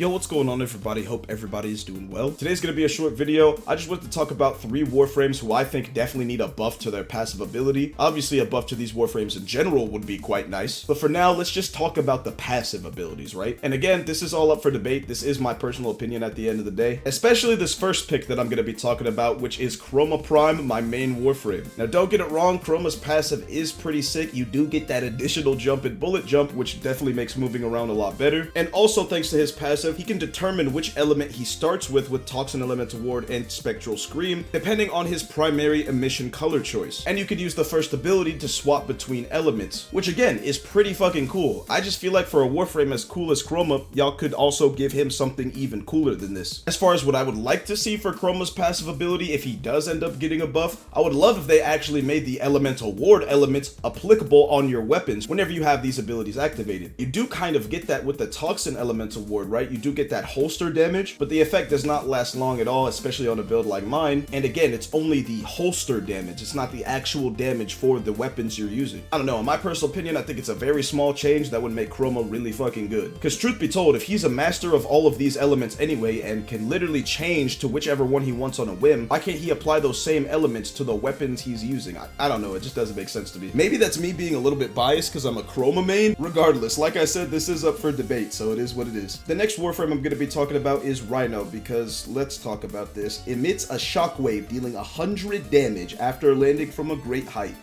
Yo, what's going on everybody? Hope everybody is doing well. Today's gonna be a short video. I just wanted to talk about 3 Warframes who I think definitely need a buff to their passive ability. Obviously, a buff to these Warframes in general would be quite nice. But for now, let's just talk about the passive abilities, right? And again, this is all up for debate. This is my personal opinion at the end of the day. Especially this first pick that I'm gonna be talking about, which is Chroma Prime, my main Warframe. Now, don't get it wrong, Chroma's passive is pretty sick. You do get that additional jump and bullet jump, which definitely makes moving around a lot better. And also, thanks to his passive, he can determine which element he starts with Toxin Elemental Ward and Spectral Scream, depending on his primary emission color choice. And you could use the first ability to swap between elements, which again is pretty fucking cool. I just feel like for a Warframe as cool as Chroma, y'all could also give him something even cooler than this. As far as what I would like to see for Chroma's passive ability, if he does end up getting a buff, I would love if they actually made the Elemental Ward elements applicable on your weapons whenever you have these abilities activated. You do kind of get that with the Toxin Elemental Ward, right? You do get that holster damage, but the effect does not last long at all, especially on a build like mine. And again, it's only the holster damage. It's not the actual damage for the weapons you're using. I don't know, in my personal opinion, I think it's a very small change that would make Chroma really fucking good. Because truth be told, if he's a master of all of these elements anyway and can literally change to whichever one he wants on a whim, why can't he apply those same elements to the weapons he's using? I don't know, it just doesn't make sense to me. Maybe that's me being a little bit biased because I'm a Chroma main. Regardless, like I said, this is up for debate, so it is what it is. The next Warframe I'm going to be talking about is Rhino, because let's talk about this. Emits a shockwave dealing 100 damage after landing from a great height.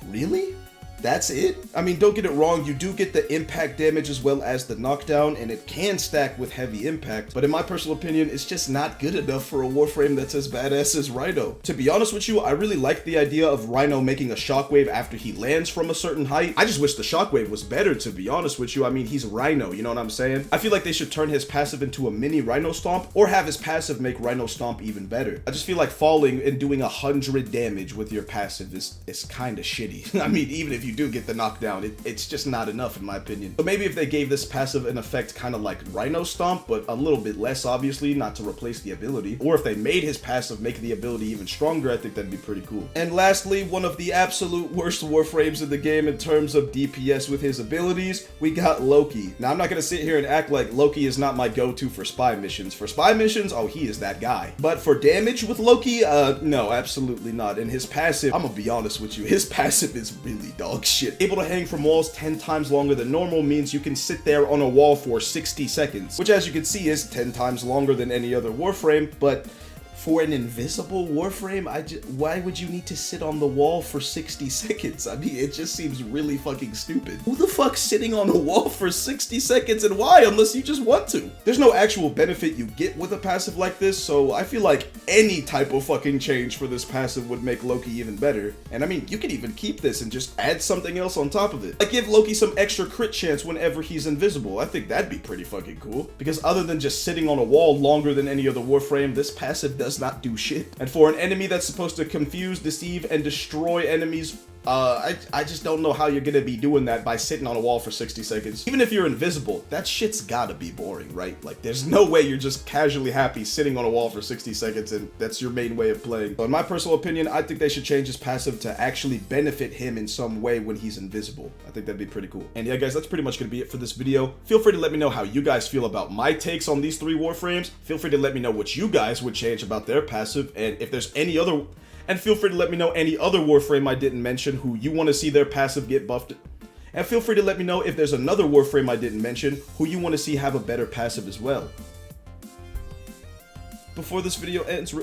Really? That's it? I mean, don't get it wrong, you do get the impact damage as well as the knockdown, and it can stack with heavy impact, but in my personal opinion, it's just not good enough for a Warframe that's as badass as Rhino. To be honest with you, I really like the idea of Rhino making a shockwave after he lands from a certain height. I just wish the shockwave was better, to be honest with you. I mean, he's Rhino, you know what I'm saying? I feel like they should turn his passive into a mini Rhino Stomp, or have his passive make Rhino Stomp even better. I just feel like falling and doing 100 damage with your passive is kind of shitty. I mean, even if you do get the knockdown, it's just not enough in my opinion. But maybe if they gave this passive an effect kind of like Rhino Stomp, but a little bit less obviously, not to replace the ability, or if they made his passive make the ability even stronger, I think that'd be pretty cool. And lastly, one of the absolute worst Warframes in the game in terms of DPS with his abilities, we got Loki. Now I'm not gonna sit here and act like Loki is not my go-to for spy missions. For spy missions, oh, he is that guy. But for damage with Loki, no, absolutely not. And his passive, I'm gonna be honest with you, his passive is really dog shit. Able to hang from walls 10 times longer than normal means you can sit there on a wall for 60 seconds, which as you can see is 10 times longer than any other Warframe, but for an invisible Warframe, why would you need to sit on the wall for 60 seconds? I mean, it just seems really fucking stupid. Who the fuck's sitting on a wall for 60 seconds and why, unless you just want to? There's no actual benefit you get with a passive like this, so I feel like any type of fucking change for this passive would make Loki even better. And I mean, you could even keep this and just add something else on top of it. Like give Loki some extra crit chance whenever he's invisible. I think that'd be pretty fucking cool. Because other than just sitting on a wall longer than any other Warframe, this passive does not do shit. And for an enemy that's supposed to confuse, deceive, and destroy enemies, I just don't know how you're gonna be doing that by sitting on a wall for 60 seconds. Even if you're invisible, that shit's gotta be boring, right? Like, there's no way you're just casually happy sitting on a wall for 60 seconds and that's your main way of playing. So in my personal opinion, I think they should change his passive to actually benefit him in some way when he's invisible. I think that'd be pretty cool. And yeah, guys, that's pretty much gonna be it for this video. Feel free to let me know how you guys feel about my takes on these 3 Warframes. Feel free to let me know what you guys would change about their passive, and if there's any other... And feel free to let me know any other Warframe I didn't mention who you want to see their passive get buffed. And feel free to let me know if there's another Warframe I didn't mention who you want to see have a better passive as well. Before this video ends,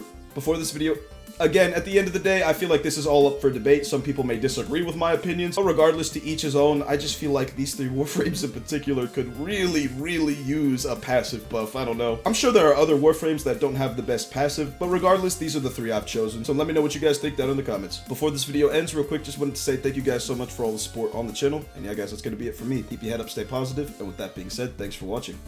again, at the end of the day, I feel like this is all up for debate. Some people may disagree with my opinions, but regardless, to each his own. I just feel like these 3 Warframes in particular could really use a passive buff. I don't know. I'm sure there are other Warframes that don't have the best passive, but regardless, these are the 3 I've chosen. So let me know what you guys think down in the comments. Before this video ends, real quick, just wanted to say thank you guys so much for all the support on the channel. And yeah, guys, that's gonna be it for me. Keep your head up, stay positive, and with that being said, thanks for watching.